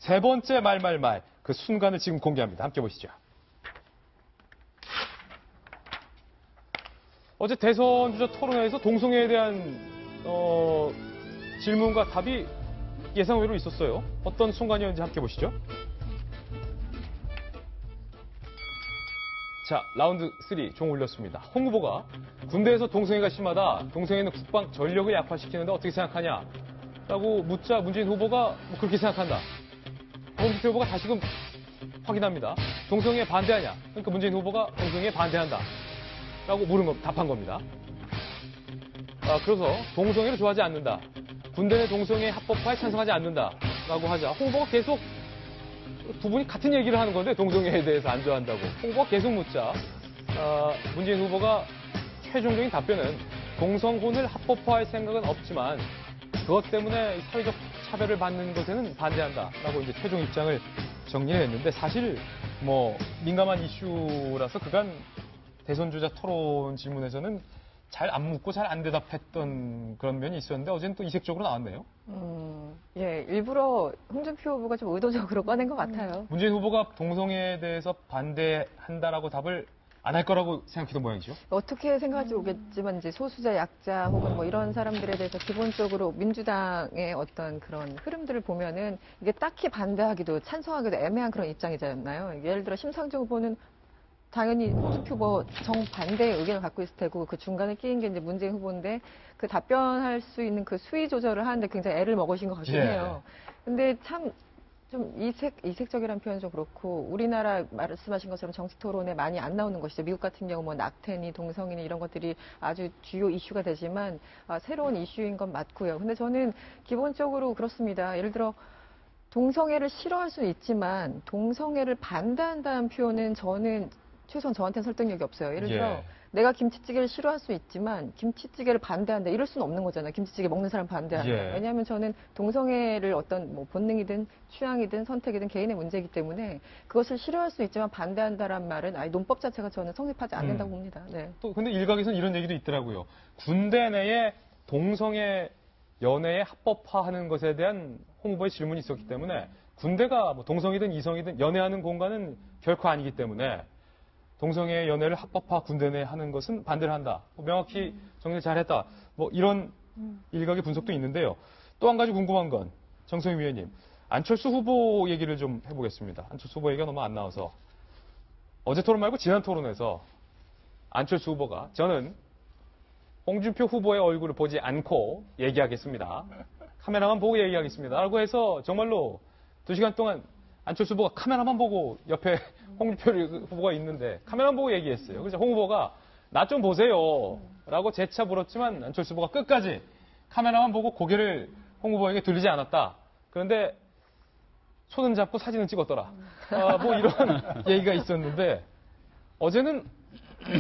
세 번째 말말말 그 순간을 지금 공개합니다. 함께 보시죠. 어제 대선 주자 토론회에서 동성애에 대한 질문과 답이 예상외로 있었어요. 어떤 순간이었는지 함께 보시죠. 자, 라운드 3 종 올렸습니다. 홍 후보가 군대에서 동성애가 심하다. 동성애는 국방 전력을 약화시키는데 어떻게 생각하냐? 라고 묻자 문재인 후보가 뭐 그렇게 생각한다. 홍준표 후보가 다시금 확인합니다. 동성애에 반대하냐? 그러니까 문재인 후보가 동성애에 반대한다. 라고 답한 겁니다. 그래서 동성애를 좋아하지 않는다. 군대 내 동성애 합법화에 찬성하지 않는다. 라고 하자. 홍 후보가 계속 두 분이 같은 얘기를 하는 건데 동성애에 대해서 안 좋아한다고. 홍 후보가 계속 묻자. 문재인 후보가 최종적인 답변은 동성혼을 합법화할 생각은 없지만 그것 때문에 사회적 차별을 받는 것에는 반대한다. 라고 이제 최종 입장을 정리했는데 사실 뭐 민감한 이슈라서 그간 대선 주자 토론 질문에서는 잘 안 묻고 잘 안 대답했던 그런 면이 있었는데 어제는 또 이색적으로 나왔네요. 예, 일부러 홍준표 후보가 좀 의도적으로 꺼낸 것 같아요. 문재인 후보가 동성애에 대해서 반대한다라고 답을 안 할 거라고 생각했던 모양이죠. 어떻게 생각할지 모르겠지만 이제 소수자, 약자 혹은 뭐 이런 사람들에 대해서 기본적으로 민주당의 어떤 그런 흐름들을 보면은 이게 딱히 반대하기도 찬성하기도 애매한 그런 입장이잖아요. 예를 들어 심상정 후보는 당연히 홍준표 후보 정반대의 의견을 갖고 있을 테고 그 중간에 끼인 게 이제 문재인 후보인데 그 답변할 수 있는 그 수위 조절을 하는데 굉장히 애를 먹으신 것 같긴 해요. 근데 참 좀 이색적이라는 표현은 좀 그렇고 우리나라 말씀하신 것처럼 정치 토론에 많이 안 나오는 것이죠. 미국 같은 경우 뭐 낙태니 동성애니 이런 것들이 아주 주요 이슈가 되지만 새로운 이슈인 건 맞고요. 근데 저는 기본적으로 그렇습니다. 예를 들어 동성애를 싫어할 수는 있지만 동성애를 반대한다는 표현은 저는 최소한 저한테는 설득력이 없어요. 예를 들어 내가 김치찌개를 싫어할 수 있지만 김치찌개를 반대한다 이럴 수는 없는 거잖아요. 김치찌개 먹는 사람 반대한다. 왜냐하면 저는 동성애를 어떤 뭐 본능이든 취향이든 선택이든 개인의 문제이기 때문에 그것을 싫어할 수 있지만 반대한다란 말은 아예 논법 자체가 저는 성립하지 않는다고 봅니다. 네. 또 근데 일각에서는 이런 얘기도 있더라고요. 군대 내에 동성애 연애에 합법화하는 것에 대한 홍 후보의 질문이 있었기 때문에 군대가 뭐 동성이든 이성이든 연애하는 공간은 결코 아니기 때문에 동성애 연애를 합법화 군대 내에 하는 것은 반대를 한다. 명확히 정리 잘했다. 뭐 이런 일각의 분석도 있는데요. 또 한 가지 궁금한 건 정성희 위원님, 안철수 후보 얘기를 좀 해보겠습니다. 안철수 후보 얘기가 너무 안 나와서 어제 토론 말고 지난 토론에서 안철수 후보가 저는 홍준표 후보의 얼굴을 보지 않고 얘기하겠습니다. 카메라만 보고 얘기하겠습니다. 라고 해서 정말로 2시간 동안 안철수 후보가 카메라만 보고 옆에 홍준표 후보가 있는데 카메라만 보고 얘기했어요. 그래서 홍 후보가 나 좀 보세요. 라고 재차 물었지만 안철수 후보가 끝까지 카메라만 보고 고개를 홍 후보에게 들리지 않았다. 그런데 손은 잡고 사진은 찍었더라. 뭐 이런 얘기가 있었는데 어제는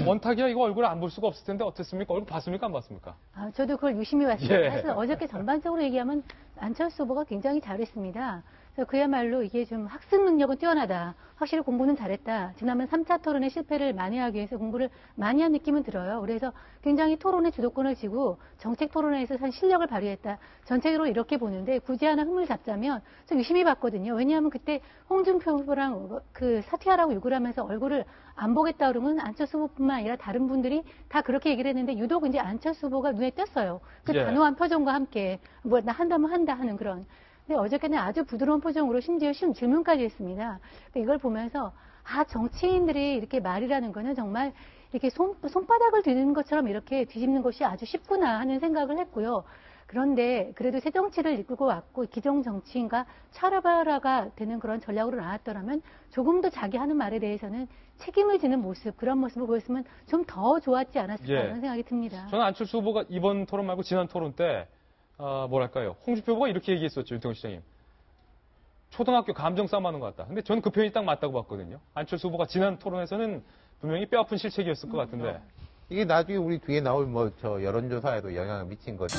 원탁이야 이거 얼굴 안 볼 수가 없을 텐데 어땠습니까? 얼굴 봤습니까? 안 봤습니까? 저도 그걸 유심히 봤습니다. 사실 어저께 전반적으로 얘기하면 안철수 후보가 굉장히 잘했습니다. 그래서 그야말로 이게 좀 학습 능력은 뛰어나다. 확실히 공부는 잘했다. 지난번 3차 토론의 실패를 만회하기 위해서 공부를 많이 한 느낌은 들어요. 그래서 굉장히 토론의 주도권을 쥐고 정책 토론회에서 한 실력을 발휘했다. 전체적으로 이렇게 보는데 굳이 하나 흠을 잡자면 좀 유심히 봤거든요. 왜냐하면 그때 홍준표 후보랑 그 사퇴하라고 요구를 하면서 얼굴을 안 보겠다 그러면 안철수 후보뿐만 아니라 다른 분들이 다 그렇게 얘기를 했는데 유독 이제 안철수 후보가 눈에 띄었어요. 그 단호한 표정과 함께 뭐 나 한다면 한다 하는 그런. 근데 어저께는 아주 부드러운 표정으로 심지어 쉬운 질문까지 했습니다. 이걸 보면서 정치인들이 이렇게 말이라는 거는 정말 이렇게 손바닥을 뒤집는 것처럼 이렇게 뒤집는 것이 아주 쉽구나 하는 생각을 했고요. 그런데 그래도 새 정치를 이끌고 왔고 기존 정치인과 차별화가 되는 그런 전략으로 나왔더라면 조금 더 자기 하는 말에 대해서는 책임을 지는 모습, 그런 모습을 보였으면 좀 더 좋았지 않았을까 하는 생각이 듭니다. 저는 안철수 후보가 이번 토론 말고 지난 토론 때 뭐랄까요. 홍준표 후보가 이렇게 얘기했었죠. 윤태곤 시장님. 초등학교 감정 싸움하는 것 같다. 근데 저는 그 표현이 딱 맞다고 봤거든요. 안철수 후보가 지난 토론에서는 분명히 뼈아픈 실책이었을 것 같은데. 이게 나중에 우리 뒤에 나올 여론조사에도 영향을 미친 거죠.